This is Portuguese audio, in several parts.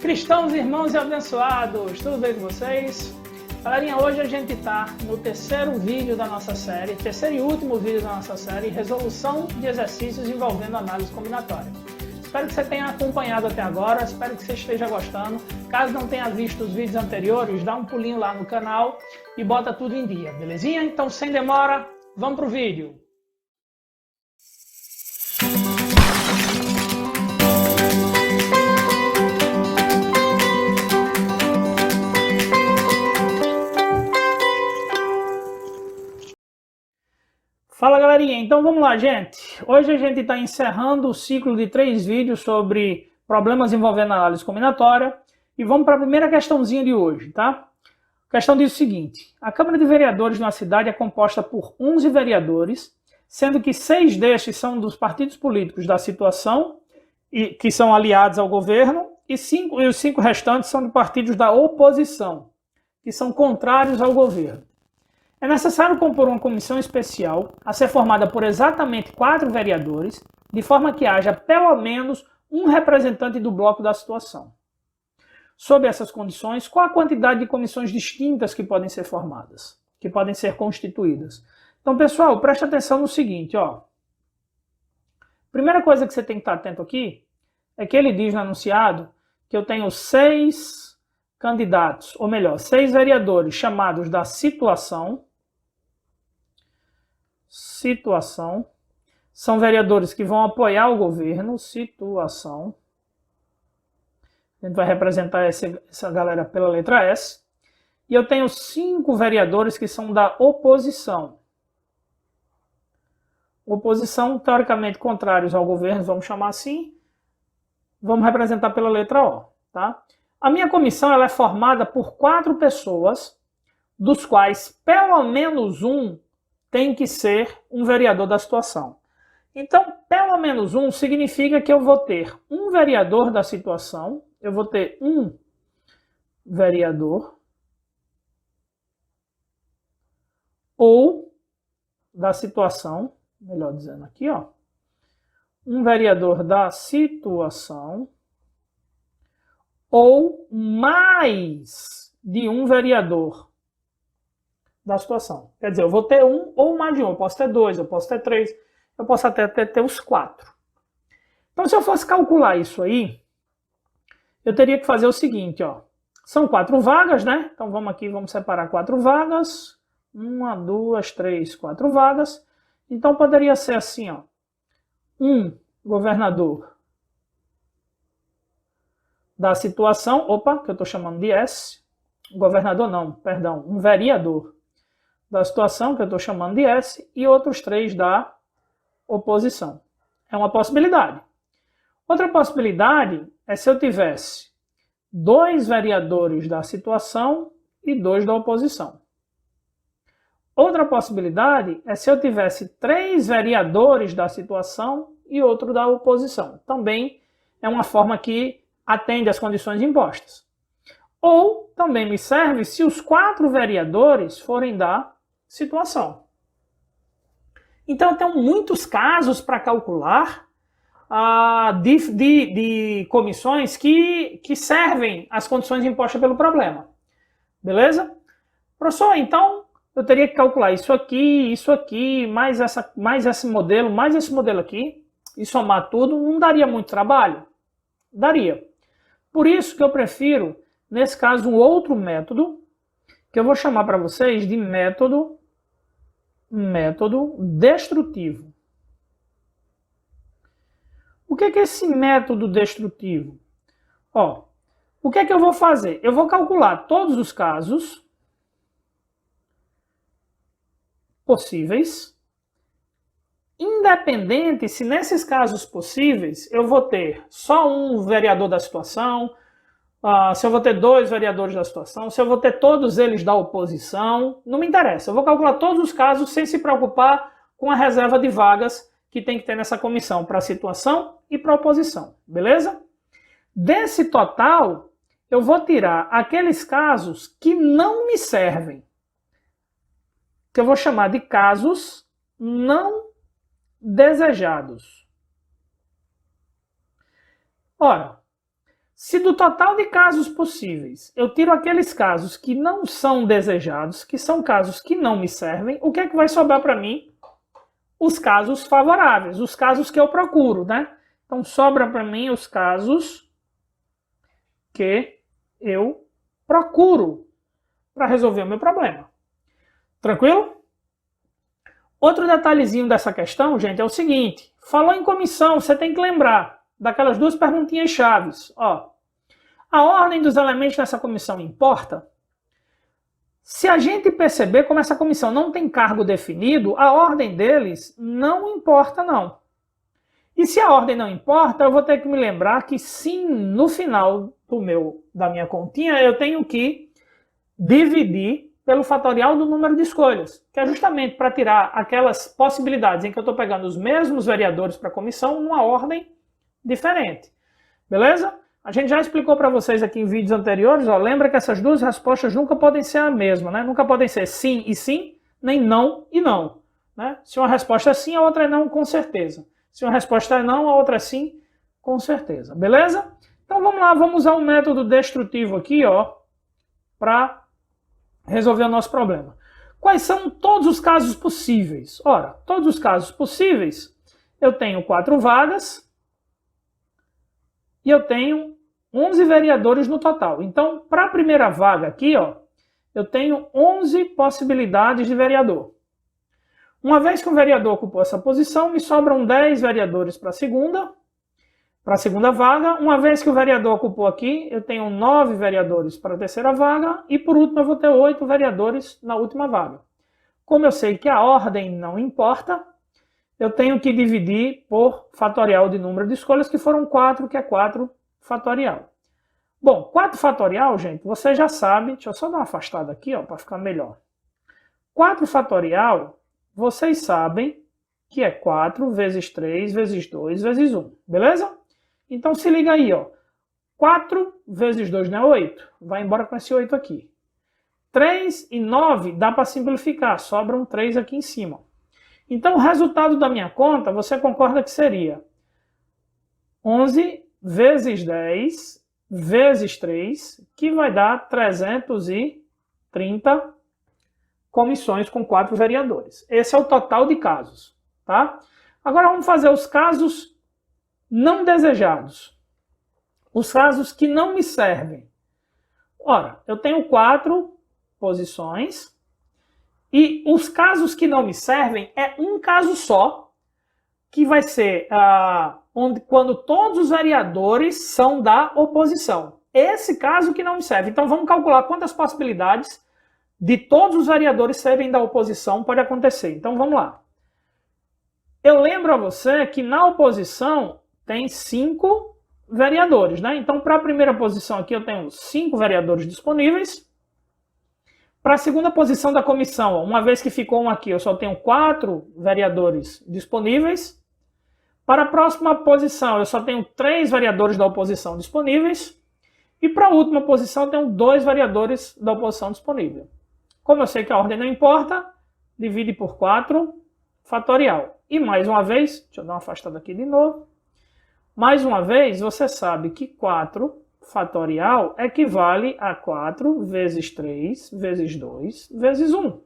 Cristãos, irmãos e abençoados, tudo bem com vocês? Galerinha, hoje a gente está no terceiro vídeo da nossa série, terceiro e último vídeo da nossa série, resolução de exercícios envolvendo análise combinatória. Espero que você tenha acompanhado até agora, espero que você esteja gostando. Caso não tenha visto os vídeos anteriores, dá um pulinho lá no canal e bota tudo em dia, belezinha? Então, sem demora, vamos pro vídeo. Fala galerinha, então vamos lá gente, hoje a gente está encerrando o ciclo de 3 vídeos sobre problemas envolvendo análise combinatória e vamos para a primeira questãozinha de hoje, tá? A questão diz o seguinte: a Câmara de Vereadores de uma cidade é composta por 11 vereadores, sendo que 6 destes são dos partidos políticos da situação, que são aliados ao governo, e os 5 restantes são de partidos da oposição, que são contrários ao governo. É necessário compor uma comissão especial a ser formada por exatamente 4 vereadores, de forma que haja pelo menos um representante do bloco da situação. Sob essas condições, qual a quantidade de comissões distintas que podem ser formadas, que podem ser constituídas? Então, pessoal, preste atenção no seguinte, ó. Primeira coisa que você tem que estar atento aqui é que ele diz no enunciado que eu tenho 6 candidatos, ou melhor, 6 vereadores chamados da situação, são vereadores que vão apoiar o governo, situação, a gente vai representar essa galera pela letra S, e eu tenho 5 vereadores que são da oposição, teoricamente contrários ao governo, vamos chamar assim, vamos representar pela letra O, tá? A minha comissão ela é formada por 4 pessoas, dos quais pelo menos um tem que ser um vereador da situação. Então, pelo menos um significa que eu vou ter um vereador da situação, eu vou ter um vereador ou da situação, melhor dizendo aqui, ó, um vereador da situação ou mais de um vereador da situação. Quer dizer, eu vou ter um ou mais de um, eu posso ter 2, eu posso ter 3, eu posso até ter os 4. Então, se eu fosse calcular isso aí, eu teria que fazer o seguinte, ó. São 4 vagas, né? Então, vamos aqui, vamos separar 4 vagas. 1, 2, 3, 4 vagas. Então, poderia ser assim, ó. Um governador da situação, opa, que eu estou chamando de S. Governador não, perdão, um vereador da situação, que eu estou chamando de S, e outros 3 da oposição. É uma possibilidade. Outra possibilidade é se eu tivesse 2 vereadores da situação e 2 da oposição. Outra possibilidade é se eu tivesse 3 vereadores da situação e outro da oposição. Também é uma forma que atende às condições impostas. Ou também me serve se os 4 vereadores forem da situação. Então, eu tenho muitos casos para calcular de comissões que servem às condições impostas pelo problema. Beleza? Professor, então, eu teria que calcular isso aqui, mais esse modelo aqui, e somar tudo, não daria muito trabalho? Daria. Por isso que eu prefiro, nesse caso, um outro método, que eu vou chamar para vocês de método destrutivo. O que é esse método destrutivo? Ó, o que é que eu vou fazer? Eu vou calcular todos os casos possíveis, independente se nesses casos possíveis eu vou ter só um vereador da situação, se eu vou ter 2 vereadores da situação, se eu vou ter todos eles da oposição, não me interessa. Eu vou calcular todos os casos sem se preocupar com a reserva de vagas que tem que ter nessa comissão para a situação e para a oposição, beleza? Desse total, eu vou tirar aqueles casos que não me servem, que eu vou chamar de casos não desejados. Ora, Se do total de casos possíveis eu tiro aqueles casos que não são desejados, que são casos que não me servem, o que é que vai sobrar para mim? Os casos favoráveis, os casos que eu procuro, né? Então sobra para mim os casos que eu procuro para resolver o meu problema. Tranquilo? Outro detalhezinho dessa questão, gente, é o seguinte. Falou em comissão, você tem que lembrar daquelas duas perguntinhas chaves. Ó, a ordem dos elementos nessa comissão importa? Se a gente perceber como essa comissão não tem cargo definido, a ordem deles não importa, não. E se a ordem não importa, eu vou ter que me lembrar que sim, no final da minha continha, eu tenho que dividir pelo fatorial do número de escolhas, que é justamente para tirar aquelas possibilidades em que eu estou pegando os mesmos variadores para a comissão numa ordem diferente. Beleza? A gente já explicou para vocês aqui em vídeos anteriores, ó, lembra que essas duas respostas nunca podem ser a mesma, né? Nunca podem ser sim e sim, nem não e não. Né? Se uma resposta é sim, a outra é não, com certeza. Se uma resposta é não, a outra é sim, com certeza. Beleza? Então vamos lá, vamos usar um método destrutivo aqui, ó, para resolver o nosso problema. Quais são todos os casos possíveis? Ora, todos os casos possíveis, eu tenho 4 vagas e eu tenho 11 vereadores no total. Então, para a primeira vaga aqui, ó, eu tenho 11 possibilidades de vereador. Uma vez que um vereador ocupou essa posição, me sobram 10 vereadores para a segunda vaga. Uma vez que o vereador ocupou aqui, eu tenho 9 vereadores para a terceira vaga. E por último, eu vou ter 8 vereadores na última vaga. Como eu sei que a ordem não importa, eu tenho que dividir por fatorial de número de escolhas, que foram 4, que é 4 fatorial. Bom, 4 fatorial, gente, você já sabe. Deixa eu só dar uma afastada aqui, ó, para ficar melhor. 4 fatorial, vocês sabem que é 4 vezes 3 vezes 2 vezes 1. Beleza? Então se liga aí, ó. 4 vezes 2 não é 8? Vai embora com esse 8 aqui. 3 e 9 dá para simplificar, sobra um 3 aqui em cima. Então o resultado da minha conta, você concorda que seria 11 vezes 10 vezes 3, que vai dar 330 comissões com 4 vereadores. Esse é o total de casos, tá? Agora vamos fazer os casos não desejados. Os casos que não me servem. Ora, eu tenho 4 posições e os casos que não me servem é um caso só, que vai ser quando todos os vereadores são da oposição. Esse caso que não me serve. Então vamos calcular quantas possibilidades de todos os vereadores serem da oposição pode acontecer. Então vamos lá. Eu lembro a você que na oposição tem 5 vereadores, né? Então, para a primeira posição aqui, eu tenho 5 vereadores disponíveis. Para a segunda posição da comissão, uma vez que ficou um aqui, eu só tenho 4 vereadores disponíveis. Para a próxima posição, eu só tenho 3 vereadores da oposição disponíveis. E para a última posição, eu tenho 2 vereadores da oposição disponíveis. Como eu sei que a ordem não importa, divide por 4 fatorial. E mais uma vez, deixa eu dar uma afastada aqui de novo. Mais uma vez, você sabe que 4 fatorial equivale a 4 vezes 3 vezes 2 vezes 1.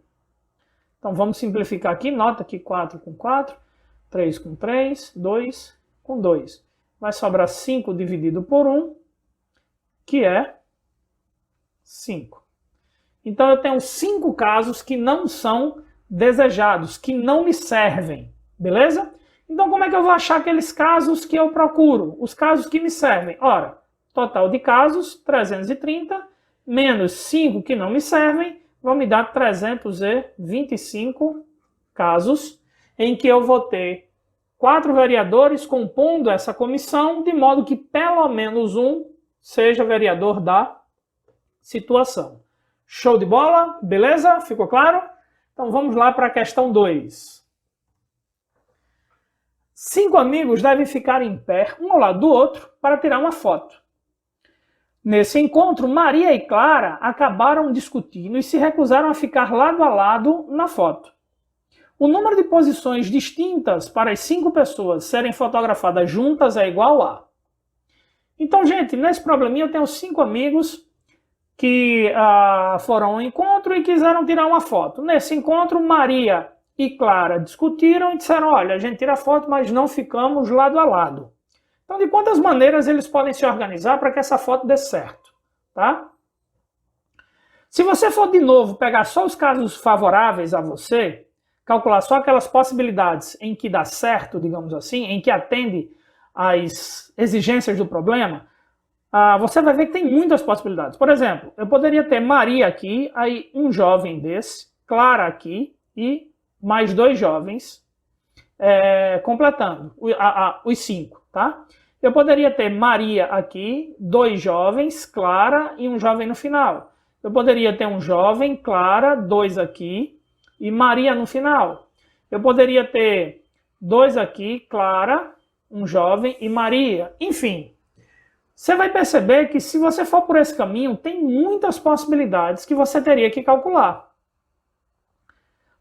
Então vamos simplificar aqui. Nota que 4 com 4, 3 com 3, 2 com 2. Vai sobrar 5 dividido por 1, que é 5. Então eu tenho 5 casos que não são desejados, que não me servem. Beleza? Então como é que eu vou achar aqueles casos que eu procuro? Os casos que me servem. Ora, total de casos, 330, menos 5 que não me servem, vão me dar 325 casos em que eu vou ter 4 vereadores compondo essa comissão, de modo que pelo menos um seja vereador da situação. Show de bola? Beleza? Ficou claro? Então vamos lá para a questão 2. 5 amigos devem ficar em pé, um ao lado do outro, para tirar uma foto. Nesse encontro, Maria e Clara acabaram discutindo e se recusaram a ficar lado a lado na foto. O número de posições distintas para as 5 pessoas serem fotografadas juntas é igual a... Então, gente, nesse probleminha eu tenho 5 amigos que foram ao encontro e quiseram tirar uma foto. Nesse encontro, Maria e Clara discutiram e disseram, olha, a gente tira foto, mas não ficamos lado a lado. Então, de quantas maneiras eles podem se organizar para que essa foto dê certo, tá? Se você for de novo pegar só os casos favoráveis a você, calcular só aquelas possibilidades em que dá certo, digamos assim, em que atende às exigências do problema, você vai ver que tem muitas possibilidades. Por exemplo, eu poderia ter Maria aqui, aí um jovem desse, Clara aqui e mais 2 jovens, completando os 5, tá? Eu poderia ter Maria aqui, 2 jovens, Clara e um jovem no final. Eu poderia ter um jovem, Clara, 2 aqui e Maria no final. Eu poderia ter 2 aqui, Clara, um jovem e Maria. Enfim, você vai perceber que se você for por esse caminho, tem muitas possibilidades que você teria que calcular.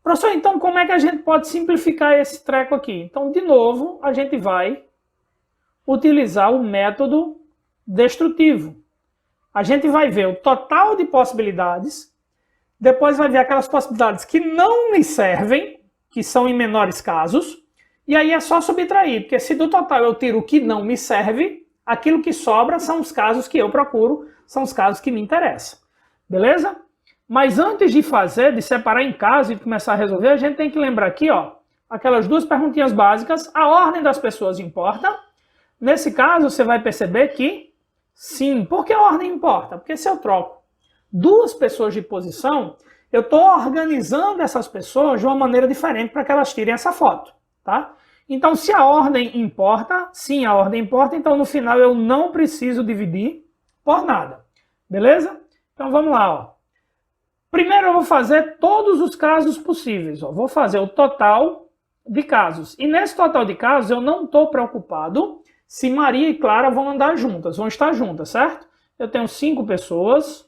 Professor, então como é que a gente pode simplificar esse treco aqui? Então, de novo, a gente vai utilizar o método destrutivo. A gente vai ver o total de possibilidades, depois vai ver aquelas possibilidades que não me servem, que são em menores casos, e aí é só subtrair, porque se do total eu tiro o que não me serve, aquilo que sobra são os casos que eu procuro, são os casos que me interessam. Beleza? Mas antes de separar em casos e começar a resolver, a gente tem que lembrar aqui, ó, aquelas 2 perguntinhas básicas, a ordem das pessoas importa. Nesse caso, você vai perceber que sim. Por que a ordem importa? Porque se eu troco 2 pessoas de posição, eu estou organizando essas pessoas de uma maneira diferente para que elas tirem essa foto, tá? Então, se a ordem importa, sim, a ordem importa, então no final eu não preciso dividir por nada, beleza? Então vamos lá, ó. Primeiro eu vou fazer todos os casos possíveis, ó. Vou fazer o total de casos. E nesse total de casos eu não estou preocupado se Maria e Clara vão andar juntas, vão estar juntas, certo? Eu tenho 5 pessoas.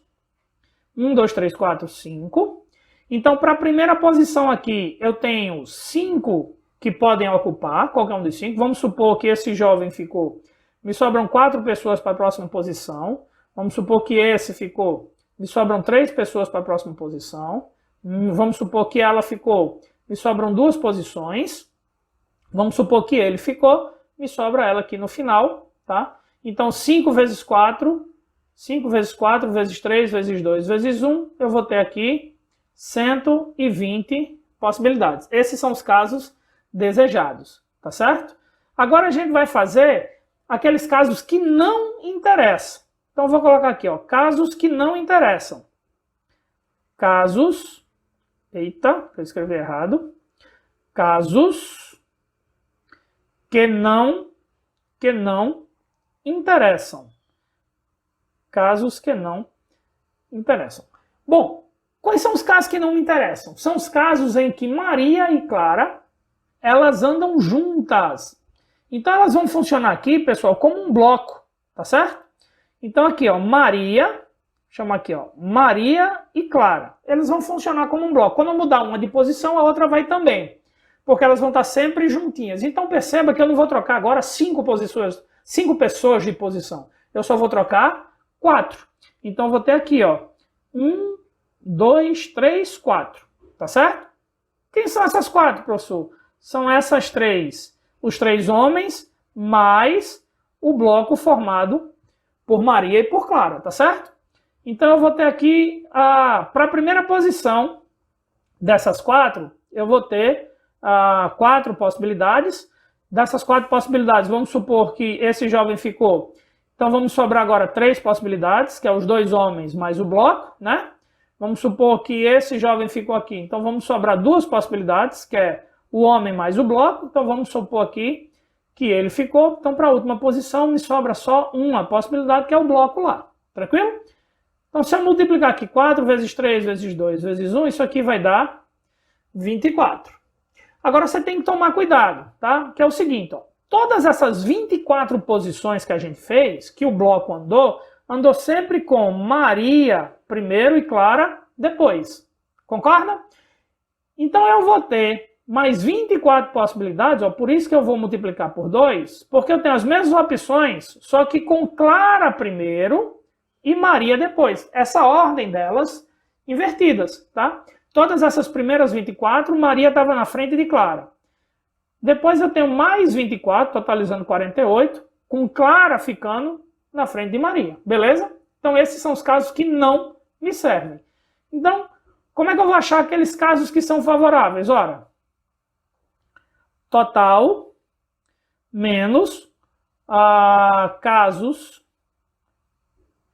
1, 2, 3, 4, 5. Então, para a primeira posição aqui, eu tenho 5 que podem ocupar, qualquer um dos 5. Vamos supor que esse jovem ficou. Me sobram 4 pessoas para a próxima posição. Vamos supor que esse ficou. Me sobram 3 pessoas para a próxima posição. Vamos supor que ela ficou. Me sobram 2 posições. Vamos supor que ele ficou. Me sobra ela aqui no final, tá? Então, 5 vezes 4, 5 vezes 4, vezes 3, vezes 2, vezes 1, eu vou ter aqui 120 possibilidades. Esses são os casos desejados, tá certo? Agora a gente vai fazer aqueles casos que não interessam. Então, eu vou colocar aqui, ó, casos que não interessam. Casos, eita, eu escrevi errado. Casos que não interessam. Casos que não interessam. Bom, quais são os casos que não me interessam? São os casos em que Maria e Clara, elas andam juntas. Então elas vão funcionar aqui, pessoal, como um bloco, tá certo? Então aqui, ó, Maria, chama aqui, ó, Maria e Clara. Eles vão funcionar como um bloco. Quando eu mudar uma de posição, a outra vai também. Porque elas vão estar sempre juntinhas. Então perceba que eu não vou trocar agora 5 pessoas de posição. Eu só vou trocar 4. Então eu vou ter aqui, ó, 1, 2, 3, 4. Tá certo? Quem são essas 4, professor? São essas 3. Os 3 homens, mais o bloco formado por Maria e por Clara, tá certo? Então eu vou ter aqui, para a primeira posição dessas 4, eu vou ter 4 possibilidades. Dessas 4 possibilidades, vamos supor que esse jovem ficou. Então vamos sobrar agora 3 possibilidades, que é os 2 homens mais o bloco, né? Vamos supor que esse jovem ficou aqui. Então vamos sobrar 2 possibilidades, que é o homem mais o bloco. Então vamos supor aqui que ele ficou. Então para a última posição me sobra só uma possibilidade, que é o bloco lá. Tranquilo? Então se eu multiplicar aqui 4 vezes 3 vezes 2 vezes 1, isso aqui vai dar 24. Agora você tem que tomar cuidado, tá? Que é o seguinte, ó. Todas essas 24 posições que a gente fez, que o bloco andou sempre com Maria primeiro e Clara depois. Concorda? Então eu vou ter mais 24 possibilidades, ó, por isso que eu vou multiplicar por 2, porque eu tenho as mesmas opções, só que com Clara primeiro e Maria depois. Essa ordem delas invertidas, tá? Todas essas primeiras 24, Maria estava na frente de Clara. Depois eu tenho mais 24, totalizando 48, com Clara ficando na frente de Maria, beleza? Então esses são os casos que não me servem. Então, como é que eu vou achar aqueles casos que são favoráveis? Ora, total menos casos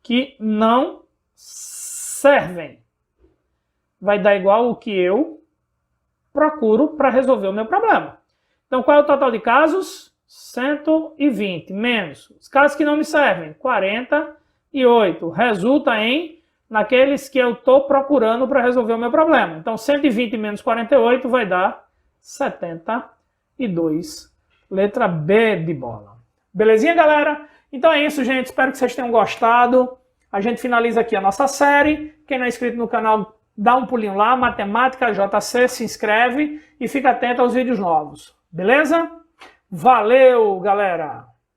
que não servem. Vai dar igual o que eu procuro para resolver o meu problema. Então, qual é o total de casos? 120 menos os casos que não me servem, 48. Resulta em naqueles que eu estou procurando para resolver o meu problema. Então, 120 menos 48 vai dar 72. Letra B de bola. Belezinha, galera? Então é isso, gente. Espero que vocês tenham gostado. A gente finaliza aqui a nossa série. Quem não é inscrito no canal, dá um pulinho lá. Matemática JC, se inscreve e fica atento aos vídeos novos. Beleza? Valeu, galera!